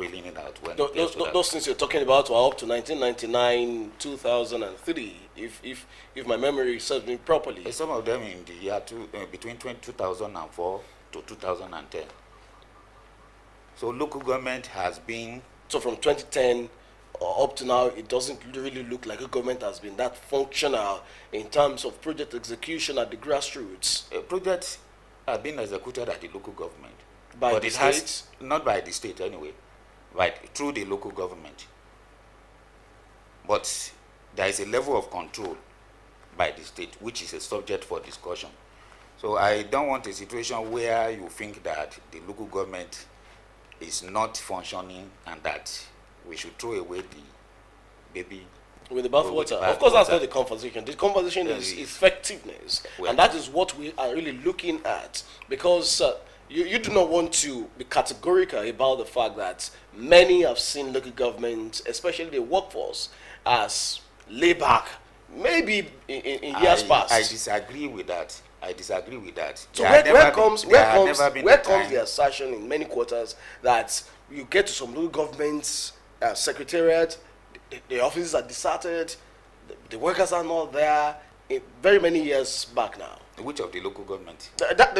drilling it out when Those things you're talking about were up to 1999, 2003, if my memory serves me properly. Some of them in the year between 2004 to 2010. So local government has been... So from 2010 up to now, it doesn't really look like a government has been that functional in terms of project execution at the grassroots. Projects have been executed at the local government. By but the it states? Not by the state anyway, right, through the local government. But there is a level of control by the state, which is a subject for discussion. So I don't want a situation where you think that the local government is not functioning and that we should throw away the baby with the bathwater. Of course, that's not the conversation. The conversation is effectiveness, and that is what we are really looking at. Because you do not want to be categorical about the fact that many have seen local government, especially the workforce, as layback, maybe in years past. I disagree with that. So where comes the assertion in many quarters that you get to some local governments, secretariat, the offices are deserted, the workers are not there, very many years back now. Which of the local government?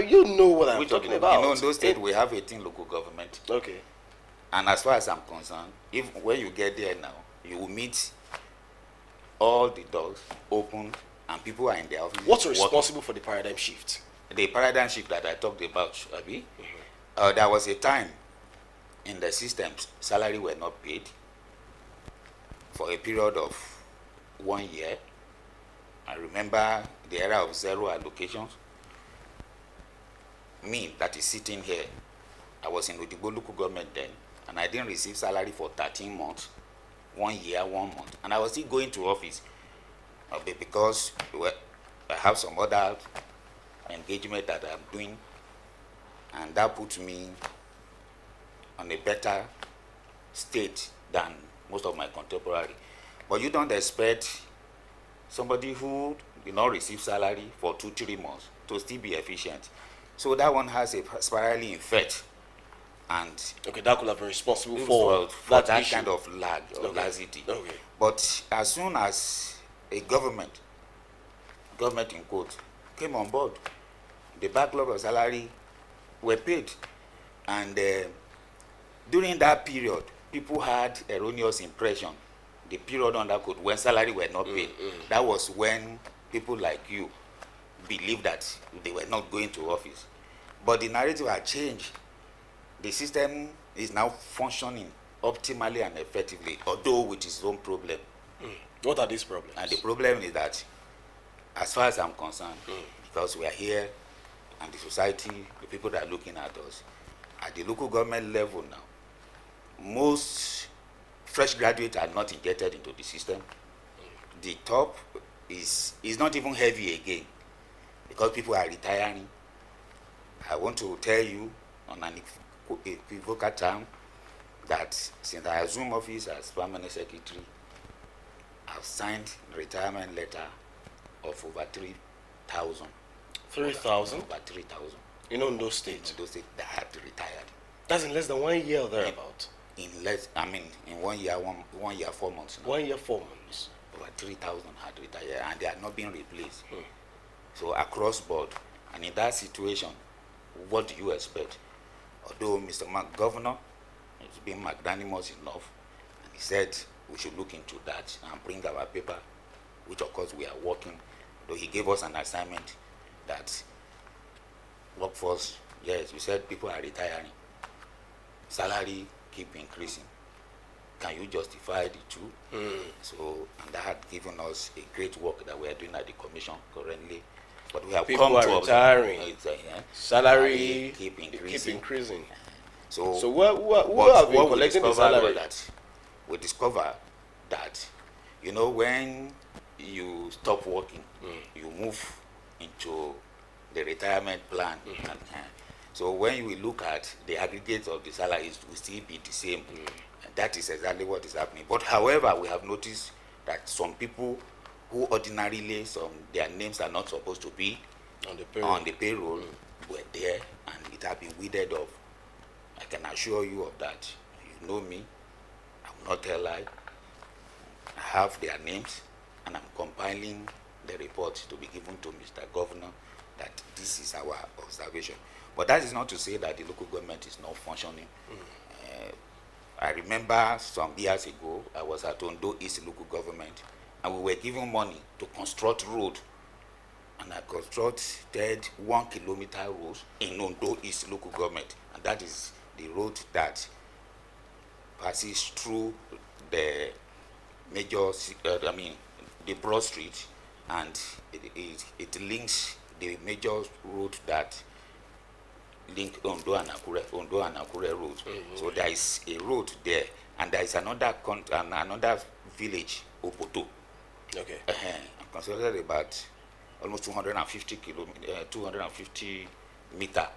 You know what I'm talking about. You know, in those states we have 18 local government. Okay. And as far as I'm concerned, when you get there now, you will meet all the doors open and people are in their offices. What's responsible for the paradigm shift? The paradigm shift that I talked about, Abi, there was a time in the systems, salary were not paid for a period of 1 year. I remember the era of zero allocations. Me, that is sitting here, I was in Odigbo local government then, and I didn't receive salary for 13 months, 1 year, 1 month. And I was still going to office because I have some other engagement that I'm doing, and that puts me on a better state than most of my contemporary. But you don't expect somebody who did not receive salary for 2-3 months to still be efficient. So that one has a spiraling effect. And okay, that could have been responsible for that kind of lag or laxity. Okay. But as soon as a government in quotes, came on board, the backlog of salary were paid. And during that period, people had erroneous impression. The period under code when salary were not paid, that was when people like you believed that they were not going to office. But the narrative had changed. The system is now functioning optimally and effectively, although with its own problem. What are these problems? And the problem is that, as far as I'm concerned, because we are here and the society, the people that are looking at us, at the local government level now, most fresh graduates are not injected into the system. The top is not even heavy again because people are retiring. I want to tell you on an equivocal term that since I assumed office as permanent secretary, I've signed a retirement letter of over 3,000. 3,000? Over 3,000. In Ondo State? In those states that had retired. That's in less than 1 year or thereabout? In 1 year, 1 year, 4 months. Now. 1 year, 4 months. Over 3,000 had retired and they are not being replaced. So across board, and in that situation, what do you expect? Although Mr. Governor has been magnanimous enough, and he said we should look into that and bring our paper, which of course we are working, though he gave us an assignment that workforce, yes, you said people are retiring, salary keep increasing. Can you justify the two? So, and that had given us a great work that we are doing at the commission currently. But we have people come are to retiring. Salary keep increasing. So who have been collecting the salary? We discover that, when you stop working, you move into the retirement plan. So when you look at the aggregate of the salaries, will still be the same. And that is exactly what is happening. But however, we have noticed that some people who ordinarily their names are not supposed to be on the payroll were there, and it has been weeded off. I can assure you of that. know me. I will not tell lie. I have their names, and I'm compiling the report to be given to Mr. Governor that this is our observation. But that is not to say that the local government is not functioning. I remember some years ago, I was at Ondo East local government, and we were given money to construct road. And I constructed 1 kilometer road in Ondo East local government. And that is the road that passes through the major, the broad street, and it links the major road that link Ondo and Akure road. So there is a road there, and there is another village, Opoto. Okay. I'm considered about almost 250 meter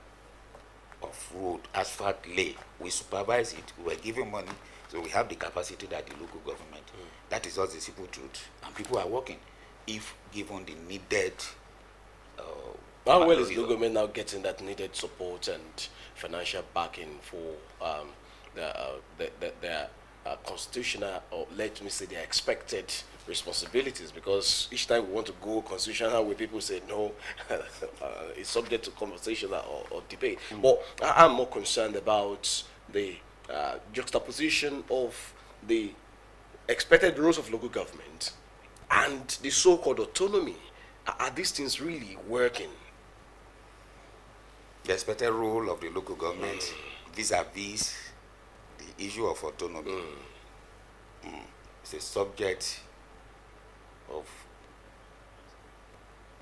of road, asphalt lay. We supervise it. We were given money, so we have the capacity that the local government. That is just the simple truth, and people are working if given the needed. How well is the government now getting that needed support and financial backing for their constitutional, or let me say, their expected responsibilities? Because each time we want to go constitutional way, people say no, it's subject to conversation or debate. But I'm more concerned about the juxtaposition of the expected roles of local government and the so-called autonomy. Are these things really working? The expected role of the local government vis-a-vis the issue of autonomy is a subject of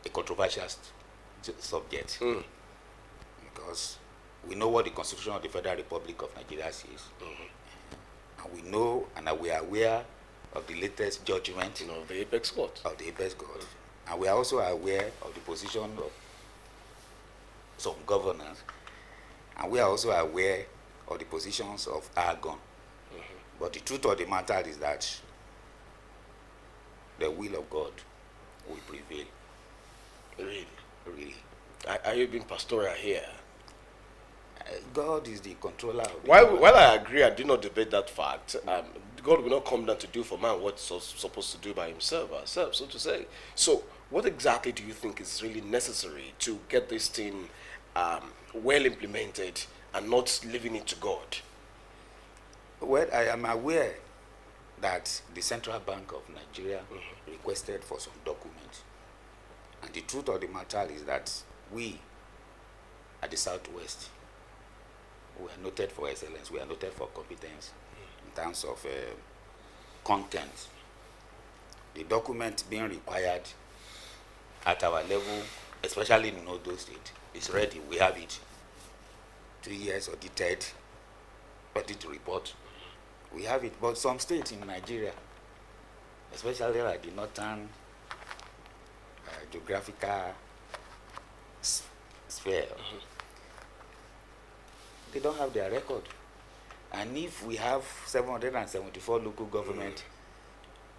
a controversial subject, because we know what the Constitution of the Federal Republic of Nigeria says, and we know and we are aware of the latest judgment of the Apex Court. And we are also aware of the position of some governors, and we are also aware of the positions of Argon. But the truth of the matter is that the will of God will prevail. Really? Really. Are you being pastoral here? God is the controller of the While I agree, I do not debate that fact. God will not come down to do for man what he's supposed to do by himself, ourselves, so to say. So, what exactly do you think is really necessary to get this thing well implemented and not leaving it to God? Well, I am aware that the Central Bank of Nigeria requested for some documents. And the truth of the matter is that we, at the Southwest, we are noted for excellence, we are noted for competence in terms of content. The document being required at our level, especially in Ondo State, is ready. We have it. 3 years audited, audit report. We have it. But some states in Nigeria, especially like the northern geographical sphere, they don't have their record. And if we have 774 local government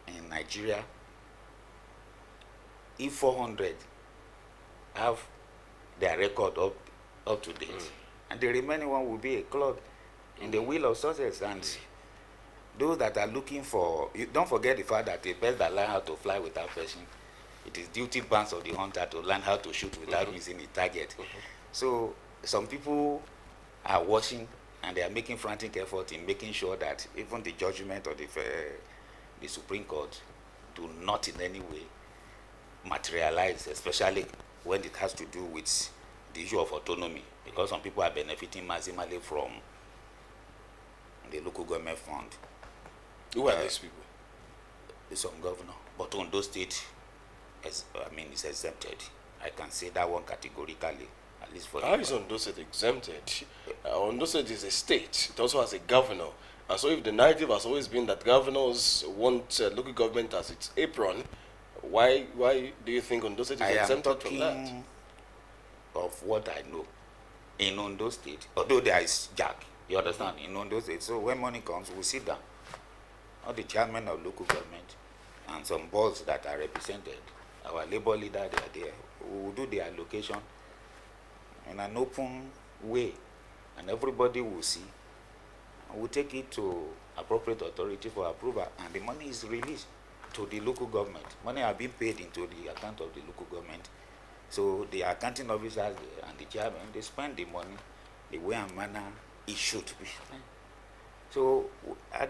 in Nigeria, if 400 have their record up to date, and the remaining one will be a clog in the wheel of success. And those that are looking for, don't forget the fact that a bird that learns how to fly without fishing, it is duty bound of the hunter to learn how to shoot without missing the target. So some people are watching, and they are making frantic effort in making sure that even the judgment of the Supreme Court do not in any way materialize, especially when it has to do with the issue of autonomy, because some people are benefiting maximally from the local government fund. Who are these people? Some governor, but Ondo State, is exempted. I can say that one categorically, at least for. How is Ondo State exempted? Ondo State is a state. It also has a governor. And so if the narrative has always been that governors want local government as its apron, why do you think Ondo State is exempted from that? Of what I know in Ondo State, although there is jack, you understand, in Ondo State. So when money comes, we sit down. All the chairmen of local government and some boards that are represented, our labor leader, they are there. We will do the allocation in an open way, and everybody will see. we take it to appropriate authority for approval, and the money is released to the local government. Money are being paid into the account of the local government. So the accounting officers and the chairman, they spend the money the way and manner it should be spent. So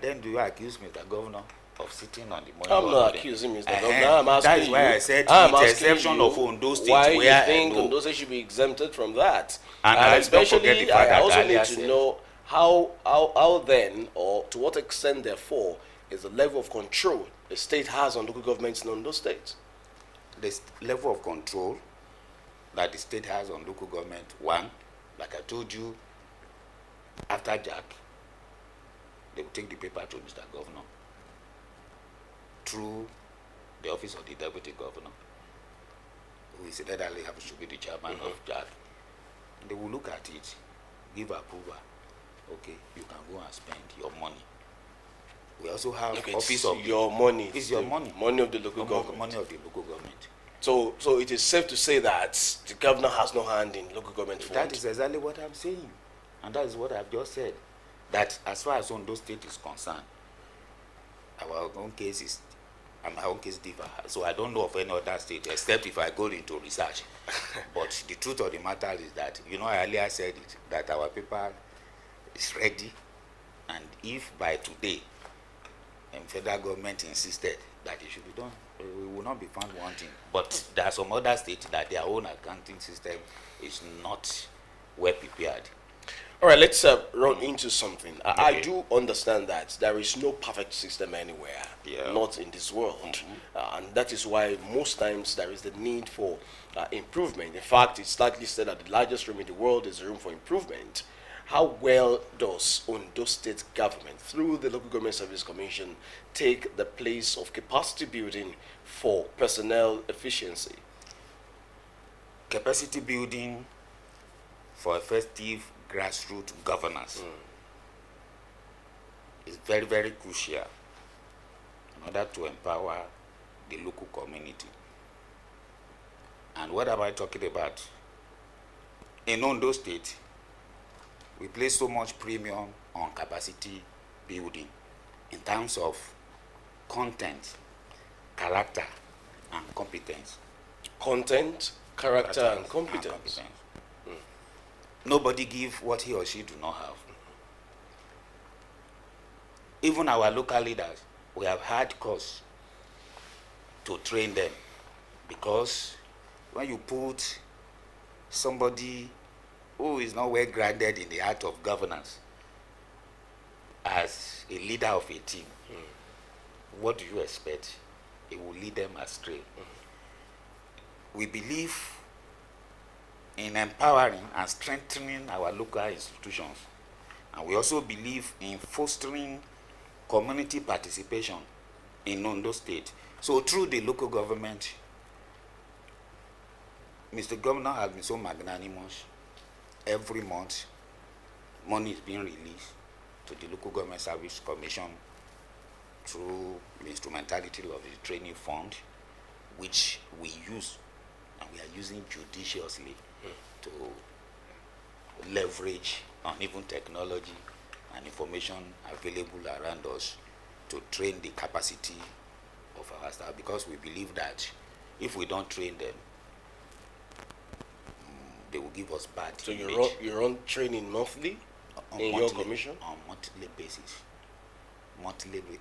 then do you accuse Mr. Governor of sitting on the money? I'm not accusing Mr. Governor. I'm asking that is why I said with the exception of Ondo State, why where you think Ondo State should be exempted from that. And especially, I also need to know how then, or to what extent, therefore, is the level of control the state has on local governments in Ondo State. The level of control that the state has on local government, one, like I told you, after Jack, they will take the paper to Mr. Governor through the office of the deputy governor, who is literally happens to be the chairman of Jack. And they will look at it, give approval. Okay, you can go and spend your money. We also have office of your money. It's your money. Money of the local government. Money of the local government. So it is safe to say that the governor has no hand in local government fund. That is exactly what I'm saying. And that is what I've just said. That as far as Ondo State is concerned, our own case is, my own case differ. So I don't know of any other state, except if I go into research. But the truth of the matter is that, I earlier said it, that our paper is ready. And if by today, federal government insisted that it should be done, we will not be found wanting. But there are some other states that their own accounting system is not well prepared. All right, let's run into something. I do understand that there is no perfect system anywhere, not in this world. And that is why most times there is the need for improvement. In fact, it's likely said that the largest room in the world is the room for improvement. How well does Ondo State government, through the Local Government Service Commission, take the place of capacity building for personnel efficiency? Capacity building for effective grassroots governance is very, very crucial in order to empower the local community. And what am I talking about? In Ondo State, we place so much premium on capacity building in terms of content, character, and competence. Content, character, and competence. Nobody give what he or she do not have. Even our local leaders, we have had course to train them, because when you put somebody who is not well grounded in the art of governance as a leader of a team, what do you expect? It will lead them astray. We believe in empowering and strengthening our local institutions, and we also believe in fostering community participation in Ondo State. So through the local government, Mr. Governor has been so magnanimous. Every month, money is being released to the Local Government Service Commission through the instrumentality of the training fund, which we use, and we are using judiciously to leverage on even technology and information available around us to train the capacity of our staff, because we believe that if we don't train them, they will give us bad So image. you're on training monthly in your commission? On monthly basis.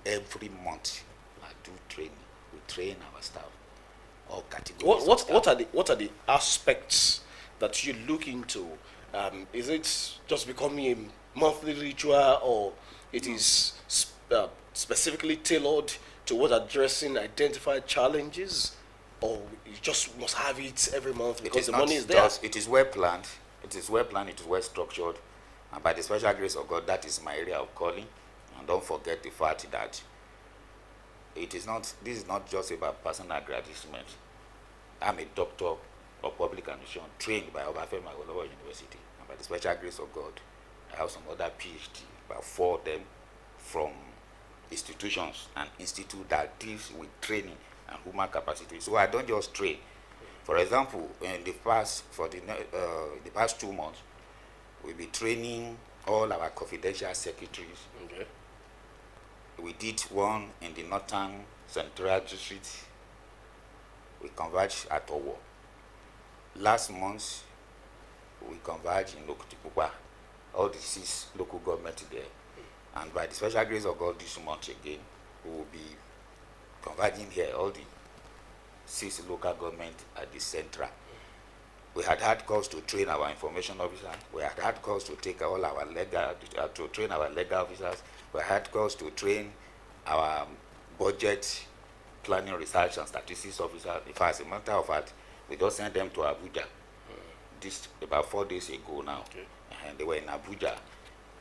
Every month I do training. We train our staff, all categories. What are the aspects that you look into? Is it just becoming a monthly ritual, or it is specifically tailored towards addressing identified challenges? Or you just must have it every month because the money is there? It is well planned. It is well planned. It is well structured. And by the special grace of God, that is my area of calling. And don't forget the fact that this is not just about personal aggrandizement. I'm a doctor of public administration trained by Obafemi Awolowo University. And by the special grace of God, I have some other PhD, about 4 of them, from institutions and institute that deals with training and human capacity. So I don't just train. For example, in the past 2 months, we'll be training all our confidential secretaries. Okay. We did one in the Northern Central District. We converged at Owo. Last month, we converged in Okitipupa, all the 6 local governments there. And by the special grace of God, this month again, we will be converging here, all the 6 local governments at the central. We had calls to train our information officers. We had calls to take all our to train our legal officers. We had calls to train our budget planning, research, and statistics officers. In fact, as a matter of fact, we just sent them to Abuja. This about 4 days ago now, okay. And they were in Abuja.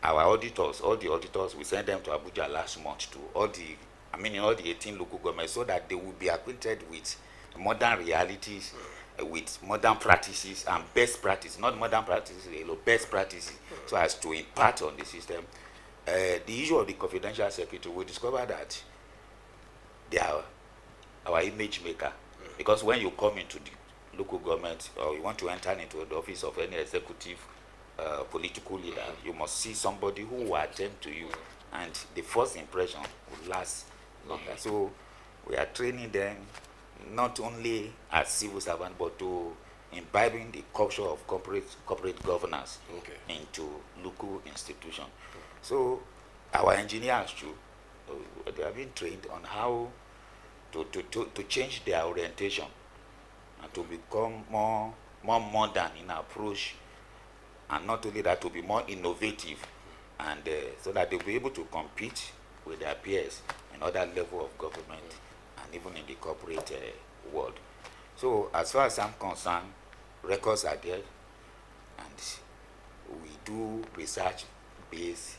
Our auditors, all the auditors, we sent them to Abuja last month to all the 18 local governments, so that they will be acquainted with modern realities, with modern practices and best practices, not modern practices, best practices, so as to impart on the system. The issue of the confidential secretary, we discovered that they are our image maker, because when you come into the local government or you want to enter into the office of any executive political leader, you must see somebody who will attend to you, and the first impression will last longer. So we are training them not only as civil servants, but to imbibing the culture of corporate governance into local institutions. So our engineers too, they have been trained on how to change their orientation and to become more modern in approach, and not only that, to be more innovative, and so that they'll be able to compete with their peers in other level of government and even in the corporate world. So as far as I'm concerned, records are there, and we do research-based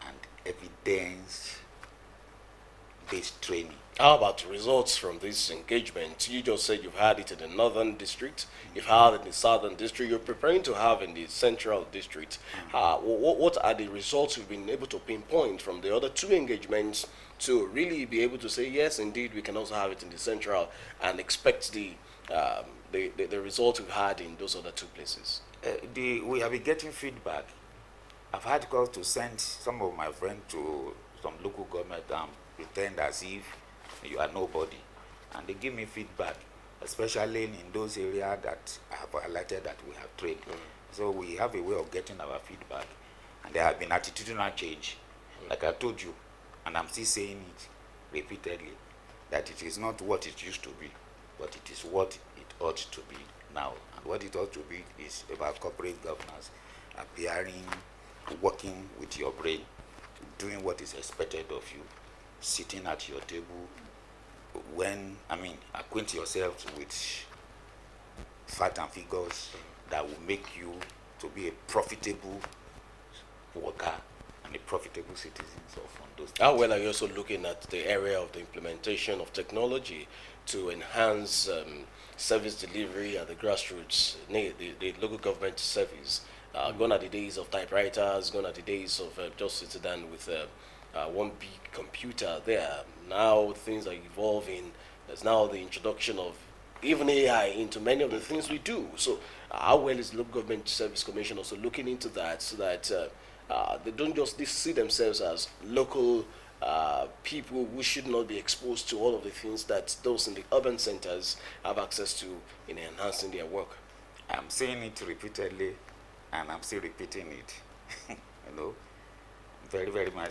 and evidence-based training. How about results from this engagement? You just said you've had it in the northern district, you've had it in the southern district, you're preparing to have in the central district. What are the results you've been able to pinpoint from the other 2 engagements to really be able to say, yes, indeed, we can also have it in the central, and expect the results we've had in those other 2 places? We have been getting feedback. I've had calls to send some of my friends to some local government and pretend as if you are nobody, and they give me feedback, especially in those areas that I have highlighted that we have trained. So we have a way of getting our feedback, and there have been attitudinal change. Like I told you, and I'm still saying it repeatedly, that it is not what it used to be, but it is what it ought to be now. And what it ought to be is about corporate governance, appearing, working with your brain, doing what is expected of you, sitting at your table, acquaint yourself with facts and figures that will make you to be a profitable worker and a profitable citizen of Ondo State. How well are you also looking at the area of the implementation of technology to enhance service delivery at the grassroots, the local government service? Gone are the days of typewriters, gone are the days of just sitting down with one big computer there. Now things are evolving. There's now the introduction of even AI into many of the things we do. So how well is the Local Government Service Commission also looking into that, so that they don't just see themselves as local people who should not be exposed to all of the things that those in the urban centers have access to in enhancing their work? I'm saying it repeatedly, and I'm still repeating it. Very, very much,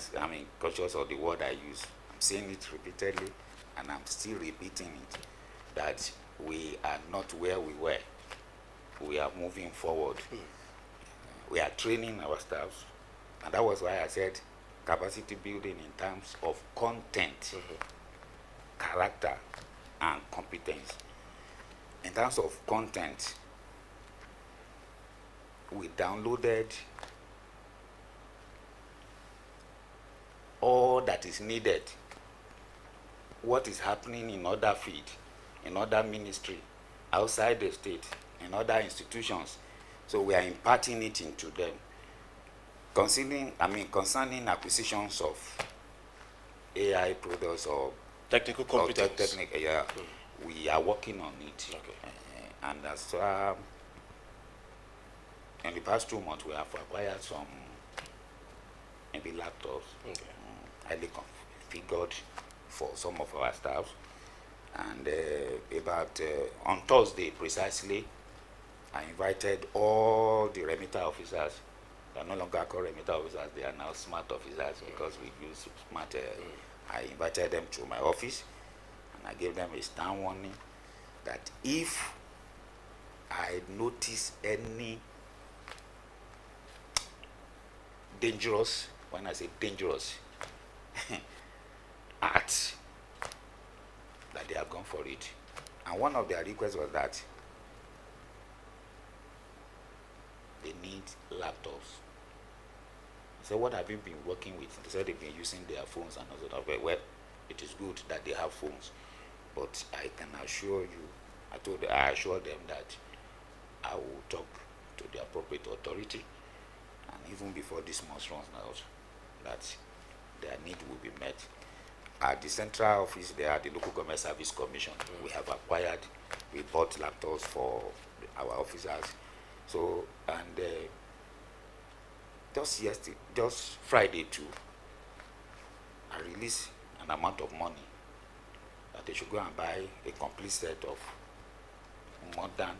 conscious of the word I use. I'm saying it repeatedly, and I'm still repeating it, that we are not where we were. We are moving forward. We are training our staffs, and that was why I said capacity building in terms of content, character, and competence. In terms of content, we downloaded all that is needed, what is happening in other field, in other ministry, outside the state, in other institutions. So we are imparting it into them. Concerning acquisitions of AI products or technical competence, we are working on it. Okay. And as in the past 2 months, we have acquired some maybe laptops, highly configured for some of our staff. And on Thursday precisely, I invited all the remitter officers. They are no longer called remitter officers, they are now smart officers because we use smart. I invited them to my office and I gave them a stern warning that if I notice any dangerous, when I say dangerous, acts, that they have gone for it. And one of their requests was that they need laptops. I said, what have you been working with? They said they've been using their phones and all that. Well, it is good that they have phones, but I can assure you, I assured them that I will talk to the appropriate authority, and even before this month runs out, that their need will be met. At the central office there at the Local Government Service Commission, we bought laptops for our officers. So, and just Friday too, I released an amount of money that they should go and buy a complete set of modern,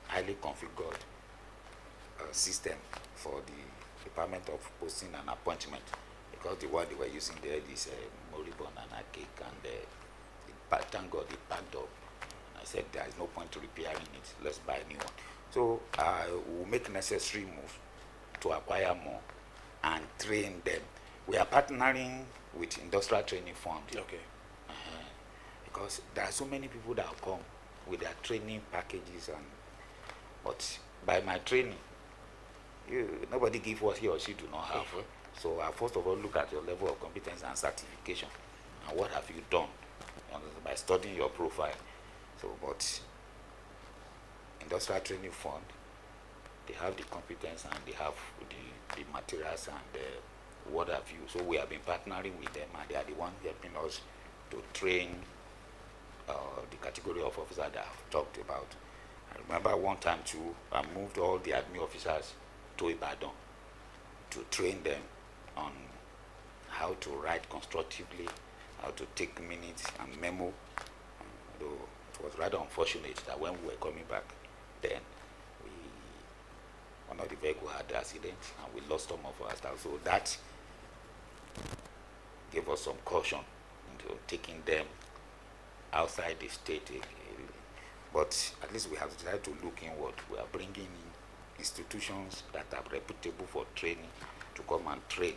highly configured system for the Department of Posting and Appointment, because the one they were using there is moribund and archaic, and thank God it packed up. And I said there is no point to repairing it, let's buy a new one. So I will make necessary moves to acquire more and train them. We are partnering with Industrial Training Fund. Okay. Because there are so many people that come with their training packages, but by my training, nobody gives what he or she do not have. So I first of all look at your level of competence and certification, and what have you done by studying your profile. So, but Industrial Training Fund, they have the competence and they have the materials and what have you. So we have been partnering with them, and they are the ones helping us to train the category of officers that I've talked about. I remember one time too, I moved all the admin officers to Ibadan to train them on how to write constructively, how to take minutes and memo. Though it was rather unfortunate that when we were coming back, then one of the vehicles had an accident and we lost some of our staff. So that gave us some caution into taking them outside the state. But at least we have tried to look inward. We are bringing in institutions that are reputable for training to come and train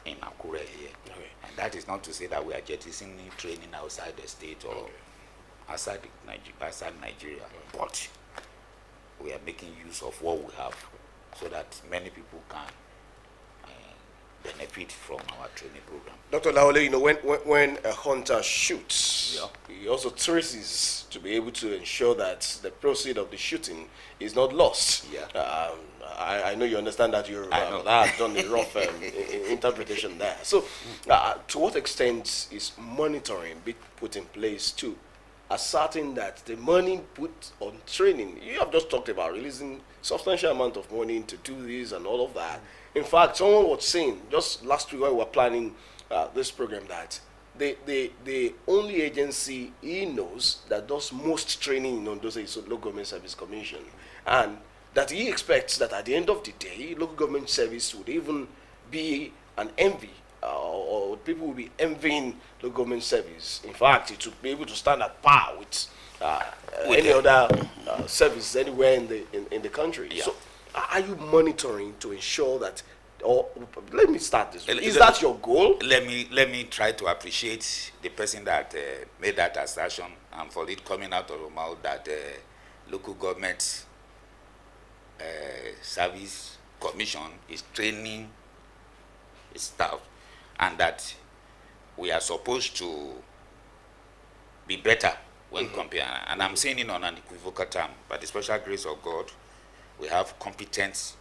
in Akure here. Okay. And that is not to say that we are jettisoning training outside the state or outside Nigeria. But we are making use of what we have so that many people can benefit from our training program. Dr. Laole, you know, when a hunter shoots, he also traces to be able to ensure that the proceed of the shooting is not lost. Yeah. I know you understand that you're I've done a rough interpretation there. So, to what extent is monitoring being put in place to ascertain that the money put on training, you have just talked about releasing substantial amount of money to do this and all of that. In fact, someone was saying just last week when we were planning this program that the only agency he knows that does most training in Ondo is the Local Government Service Commission, and that he expects that at the end of the day, local government service would even be an envy, or people will be envying local government service. In fact, it would be able to stand at par with any other service anywhere in the country. Yeah. So, are you monitoring to ensure that? Or let me start this way. Is that your goal? Let me try to appreciate the person that made that assertion, and for it coming out of the mouth that local government service commission is training its staff, and that we are supposed to be better when compared. And I'm saying it on an equivocal term, by the special grace of God, we have competent,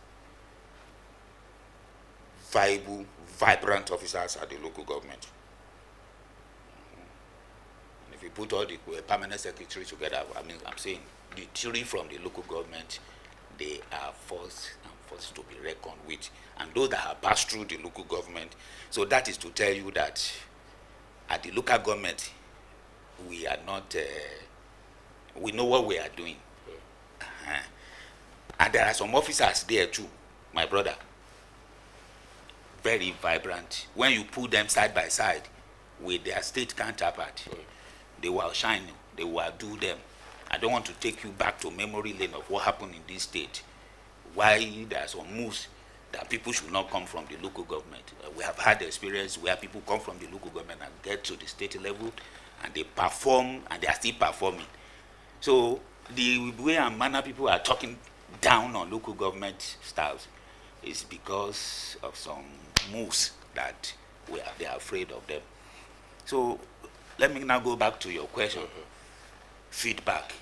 viable, vibrant officers at the local government. And if you put all the permanent secretaries together, I mean, I'm saying the theory from the local government, they are first and forces to be reckoned with, and those that have passed through the local government. So that is to tell you that at the local government, we are not, we know what we are doing. And there are some officers there too, my brother, very vibrant. When you put them side by side with their state counterpart, they will shine, they will do them. I don't want to take you back to memory lane of what happened in this state, why there are some moves that people should not come from the local government. We have had experience where people come from the local government and get to the state level and they perform, and they are still performing. So the way and manner people are talking down on local government styles is because of some moves that they are afraid of them. So let me now go back to your question. Feedback.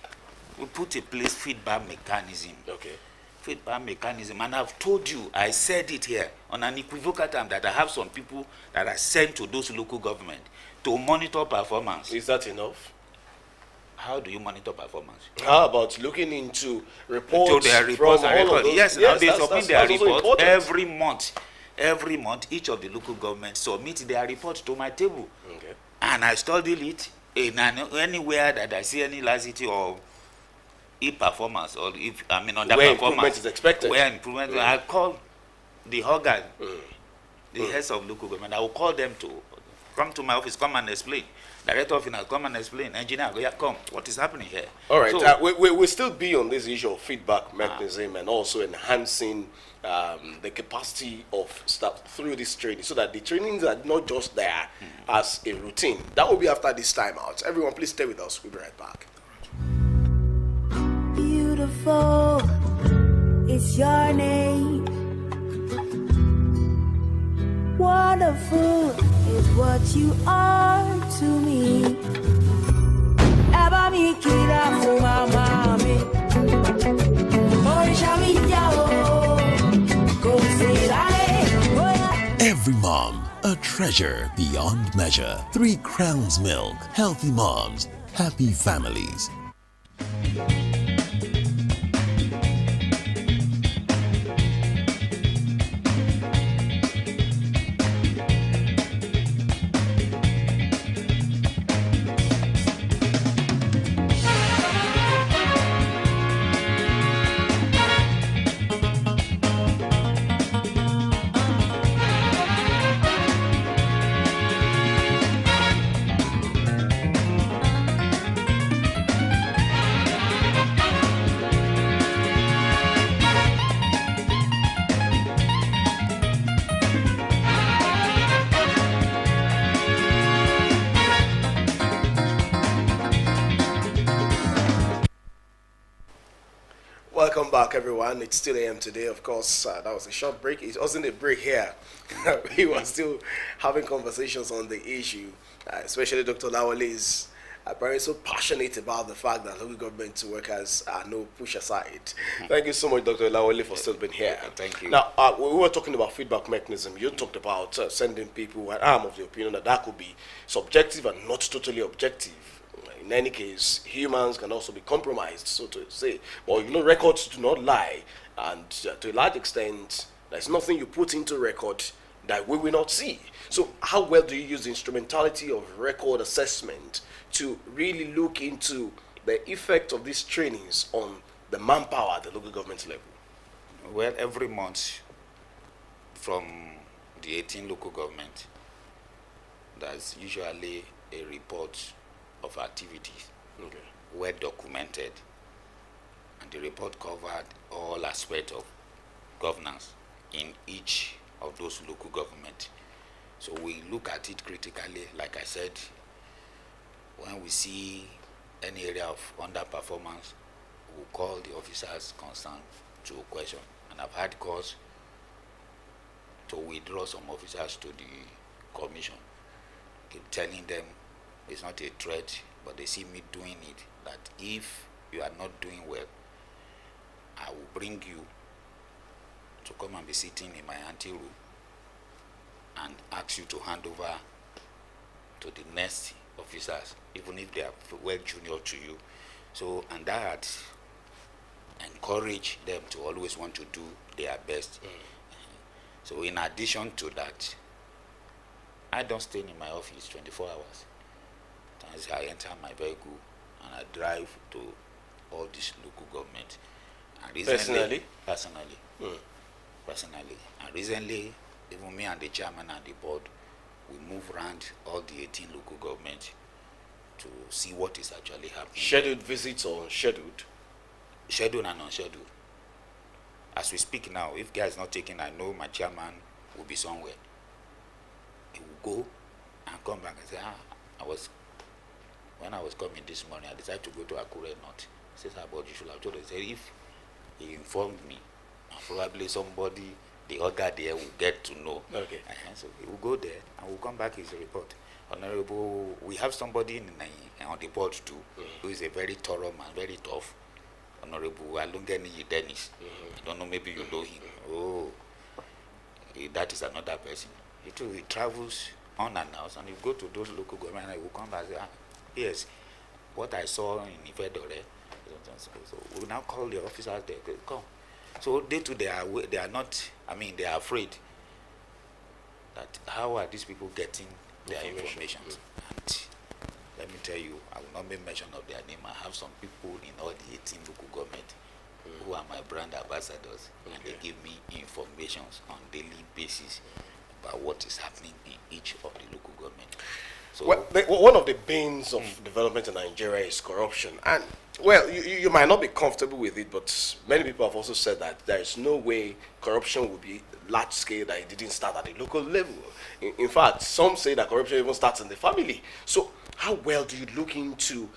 We put in place feedback mechanism. Okay. Feedback mechanism, and I've told you, I said it here on an equivocal time, that I have some people that are sent to those local government to monitor performance. Is that enough? How do you monitor performance? How about looking into reports? To their reports and records. Yes, now they submit their report every month. Every month, each of the local governments submit their report to my table. Okay. And I study it in anywhere that I see any laxity or performance, or if I mean under where performance improvement is expected. Where improvement, I call the organ, the heads of local government. I will call them to come to my office, come and explain. Director of Finance, come and explain. Engineer, come. What is happening here? All right. So, we'll still be on this issue of feedback mechanism and also enhancing the capacity of staff through this training, so that the trainings are not just there as a routine. That will be after this time out. Everyone, please stay with us. We'll be right back. Beautiful is your name. Wonderful is what you are to me. Eba mi kira fuma mami. Orisha mi yao. Go say that. Every mom, a treasure beyond measure. 3 Crowns Milk. Healthy moms, happy families. Welcome back, everyone. It's still AM today. Of course, that was a short break. It wasn't a break here. We were still having conversations on the issue, especially Dr. Lawale is apparently so passionate about the fact that local government workers are no push aside. Thank you so much, Dr. Lawale, for still being here. Thank you. Now, we were talking about feedback mechanism. You talked about sending people, and I'm of the opinion that that could be subjective and not totally objective. In any case, humans can also be compromised, so to say. Well, records do not lie, and to a large extent, there's nothing you put into record that we will not see. So how well do you use the instrumentality of record assessment to really look into the effect of these trainings on the manpower at the local government level? Well, every month from the 18 local government, there's usually a report of activities, well documented, and the report covered all aspects of governance in each of those local government. So we look at it critically. Like I said, when we see any area of underperformance, we'll call the officers concerned to question. And I've had cause to withdraw some officers to the commission, keep telling them it's not a threat, but they see me doing it, that if you are not doing well, I will bring you to come and be sitting in my ante room and ask you to hand over to the next officers, even if they are well junior to you. So, and that encourage them to always want to do their best. So in addition to that, I don't stay in my office 24 hours. Sometimes I enter my vehicle and I drive to all these local government. And recently, personally. And recently, even me and the chairman and the board, we move around all the 18 local governments to see what is actually happening. Scheduled visits or unscheduled? Scheduled and unscheduled. As we speak now, if care is not taken, I know my chairman will be somewhere. He will go and come back and say, when I was coming this morning, I decided to go to Akure North. He says, but you should have told us. If he informed me, probably somebody, the other there will get to know. Okay. So he will go there and will come back his report. Honorable, we have somebody on the board too, who is a very thorough man, very tough. Honorable Alungeni Dennis. I don't know, maybe you know him. Oh, that is another person. He travels unannounced and he go to those local government and he will come back and say, yes, what I saw in Ifedore. So we now call the officers there, come. So they are not, they are afraid that how are these people getting their information. And let me tell you, I will not make mention of their name. I have some people in all the 18 local government who are my brand ambassadors, and they give me information on daily basis about what is happening in each of the local government. So one of the banes of development in Nigeria is corruption. And, well, you might not be comfortable with it, but many people have also said that there is no way corruption will be large scale that it didn't start at the local level. In fact, some say that corruption even starts in the family. So how well do you look into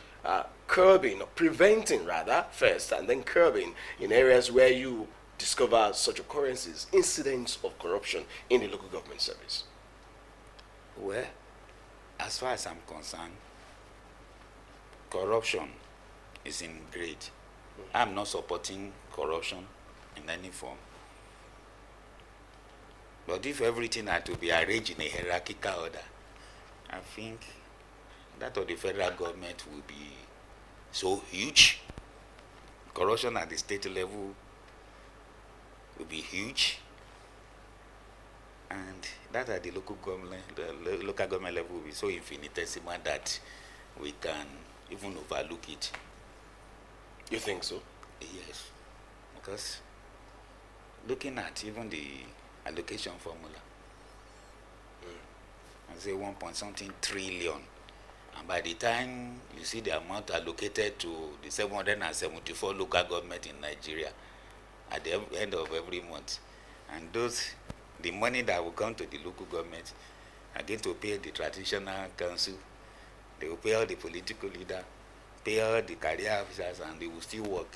curbing, or preventing rather, first, and then curbing in areas where you discover such occurrences, incidents of corruption in the local government service? Well, as far as I'm concerned, corruption is in grade. I'm not supporting corruption in any form. But if everything had to be arranged in a hierarchical order, I think that of the federal government will be so huge. Corruption at the state level will be huge. And that at the local government level will be so infinitesimal that we can even overlook it. You think so? Yes. Because looking at even the allocation formula, I say 1.something trillion, and by the time you see the amount allocated to the 774 local government in Nigeria at the end of every month, and the money that will come to the local government are going to pay the traditional council, they will pay all the political leader, pay all the career officers, and they will still work.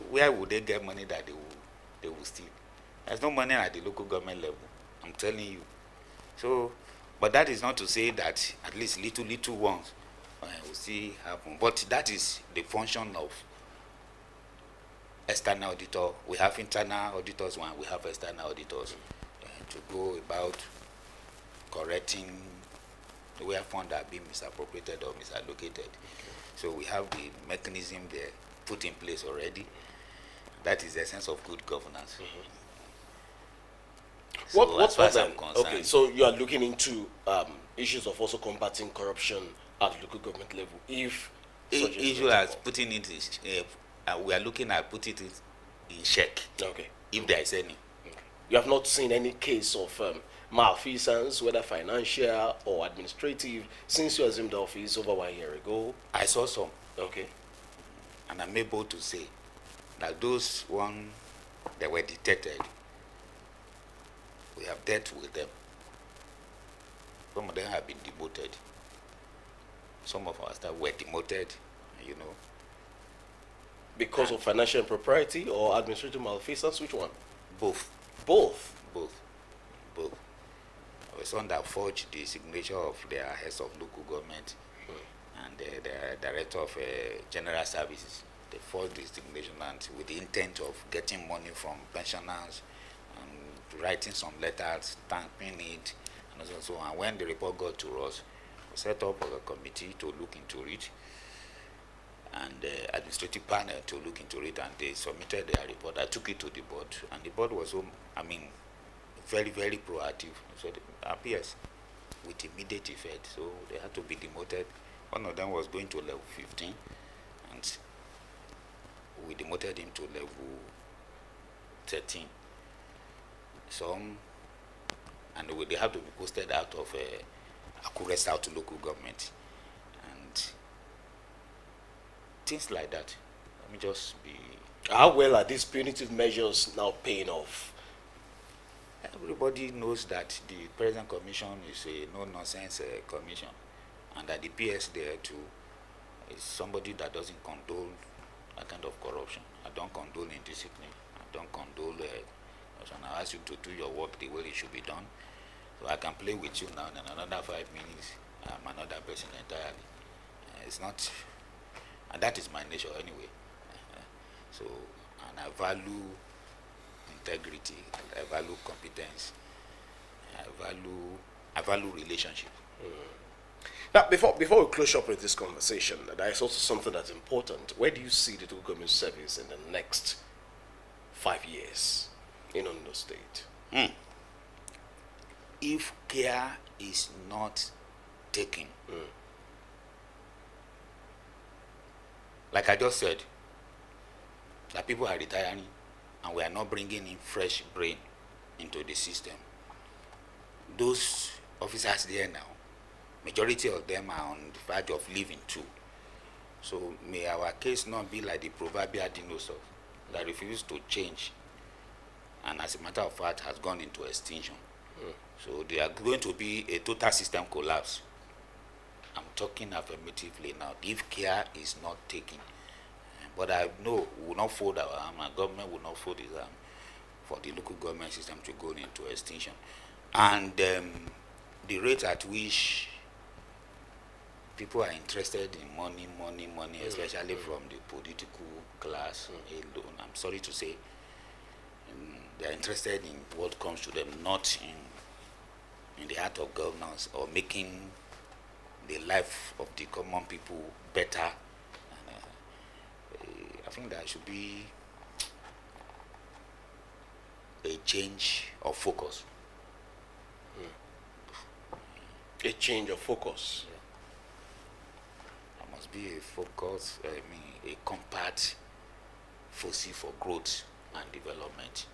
Where would they get money that they will steal? There's no money at the local government level, I'm telling you. So, but that is not to say that at least little ones will still happen. But that is the function of external auditor. We have internal auditors and we have external auditors to go about correcting where funds are being misappropriated or misallocated. So we have the mechanism there put in place already. That is the essence of good governance. So as far as I'm concerned, okay, so you are looking into issues of also combating corruption at local government level. If issue as putting it we are looking at putting it in check. Okay. If there is any. Okay. You have not seen any case of malfeasance, whether financial or administrative, since you assumed the office over 1 year ago? I saw some. Okay. And I'm able to say that those one that were detected, we have dealt with them. Some of them have been demoted. Some of our staff were demoted, you know. Because of financial impropriety or administrative malfeasance? Which one? Both. Both? Both. There was one that forged the signature of their heads of local government and the director of general services. They forged the signature and with the intent of getting money from pensioners and writing some letters, stamping it, and so on. And when the report got to us, we set up a committee to look into it. and administrative panel to look into it, and they submitted their report. I took it to the board, and the board was, very, very proactive. So it appears with immediate effect, so they had to be demoted. One of them was going to level 15, and we demoted him to level 13. Some, and they have to be posted out of Akure South local government, and things like that. Let me just be. How well are these punitive measures now paying off? Everybody knows that the Present Commission is a no-nonsense commission, and that the PS there too is somebody that doesn't condone that kind of corruption. I don't condone indiscipline. I don't condone. I ask you to do your work the way it should be done. So I can play with you now, and in another 5 minutes, I'm another person entirely. It's not, and that is my nature anyway. So, and I value integrity, I value competence, I value relationship. Now, before we close up with this conversation, there is also something that's important. Where do you see the local government service in the next 5 years in Ondo State? If care is not taken, like I just said, that people are retiring and we are not bringing in fresh brain into the system. Those officers there now, majority of them are on the verge of leaving too. So may our case not be like the proverbial dinosaur that refused to change, and as a matter of fact has gone into extinction. So there are going to be a total system collapse. I'm talking affirmatively now, if care is not taken. But I know we will not fold our arm, and government will not fold its arm for the local government system to go into extinction. And the rate at which people are interested in money, especially from the political class alone, I'm sorry to say, they are interested in what comes to them, not in the art of governance or making the life of the common people better. I think there should be a change of focus. A change of focus. Yeah. There must be a focus, a compact foresee for growth and development.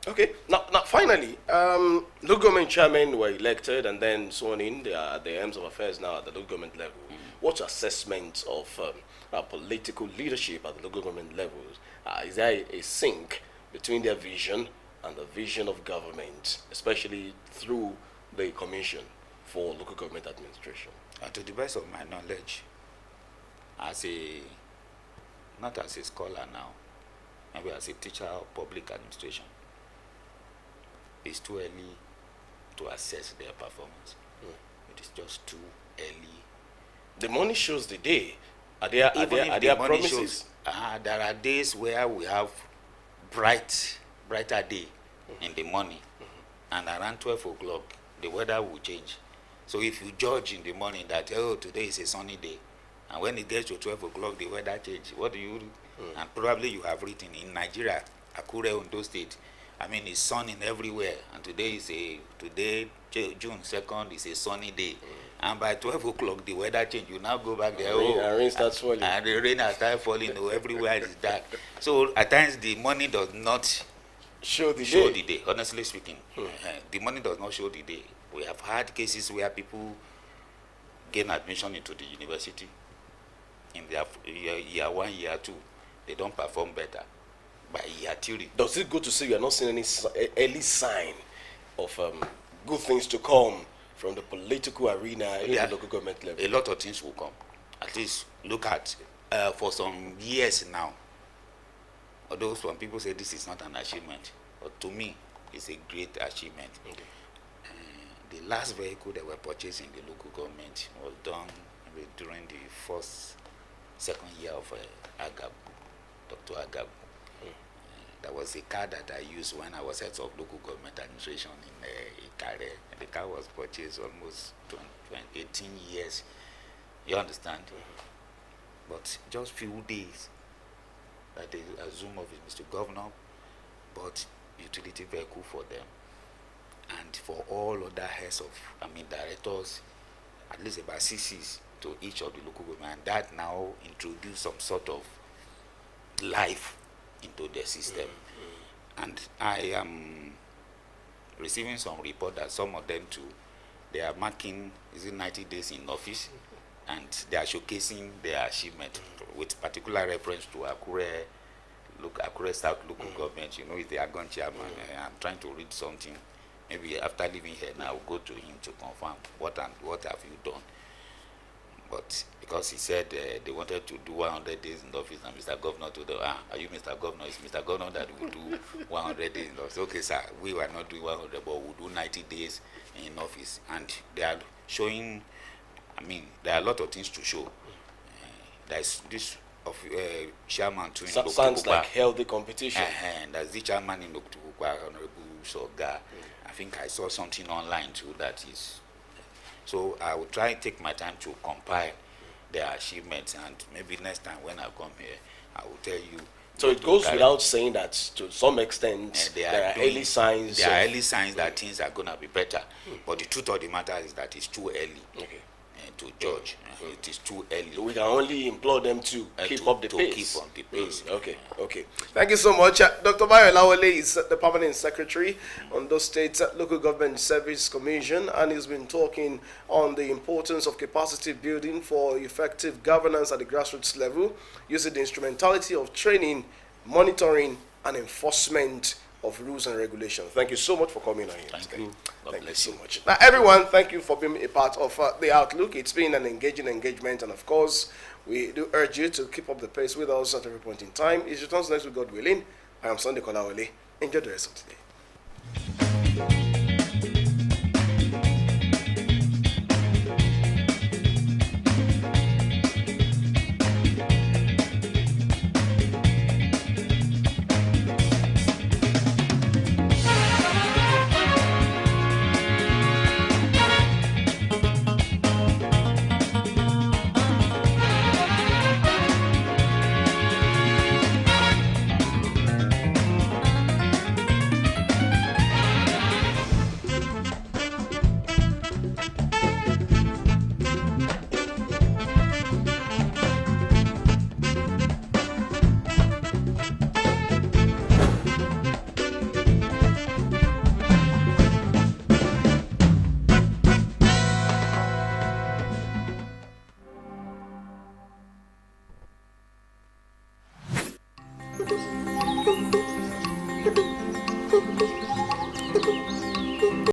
Okay. Now finally, local government chairmen were elected and then sworn in. They are at the ends of affairs now at the local government level. What's your assessment of political leadership at the local government levels? Is there a sync between their vision and the vision of government, especially through the Commission for Local Government Administration? To the best of my knowledge, not as a scholar now, maybe as a teacher of public administration, it's too early to assess their performance. It is just too early. The money shows the day. Are there promises? Shows, there are days where we have brighter day in the morning, and around 12 o'clock, the weather will change. So if you judge in the morning that, today is a sunny day, and when it gets to 12 o'clock, the weather changes, what do you do? And probably you have written in Nigeria, Akure, Ondo State, it's sunny everywhere, and today, June 2nd, is a sunny day. And by 12 o'clock, the weather change. You now go back there. And rain starts falling. And the rain has started falling. Everywhere is dark. So at times, the money does not show the day. Honestly speaking, the money does not show the day. We have had cases where people gain admission into the university in their year 1, year 2. They don't perform better. By year 3. Does it go to say you are not seeing any early sign of good things to come from the political arena in the local government level? A lot of things will come. At least look at, for some years now, although some people say this is not an achievement, but to me, it's a great achievement. Okay. The last vehicle that were purchased in the local government was done during the second year of Agab, Dr. Agab. That was a car that I used when I was head of local government administration in Ikare. The car was purchased almost 18 years. You understand? but just few days that they assume office, Mr. Governor bought utility vehicle for them, and for all other heads of, directors, at least about CCs to each of the local government, and that now introduced some sort of life into the system. And I am receiving some report that some of them too, they are marking, is it 90 days in office, and they are showcasing their achievement with particular reference to Akure South local government. You know, is the Agon chairman. I'm trying to read something. Maybe after leaving here now, I'll go to him to confirm what have you done. But because he said they wanted to do 100 days in office, and Mr. Governor told them, are you Mr. Governor? It's Mr. Governor that will do 100 days in office. Okay, sir, we were not doing 100, but we'll do 90 days in office. And they are showing, there are a lot of things to show. There's this of chairman too. Sounds like healthy competition. And there's the chairman in Oktukupa, Honorable Soga. I think I saw something online too that is. So I will try and take my time to compile their achievements, and maybe next time when I come here, I will tell you. So it goes without saying that to some extent there are early signs. There are early signs that things are going to be better. But the truth of the matter is that it's too early to judge. It is too early. So we can only implore them to keep up the pace. Keep on the pace. Okay. Thank you so much. Dr. Bayo Lawale is the Permanent Secretary on the State Local Government Service Commission, and he's been talking on the importance of capacity building for effective governance at the grassroots level, using the instrumentality of training, monitoring, and enforcement of rules and regulations. Thank you so much for coming on here. Thank you. Thank you so much. Now, everyone, thank you for being a part of The Outlook. It's been an engaging engagement, and of course, we do urge you to keep up the pace with us at every point in time. It returns next week, God willing. I am Sunday Kolawole. Enjoy the rest of today.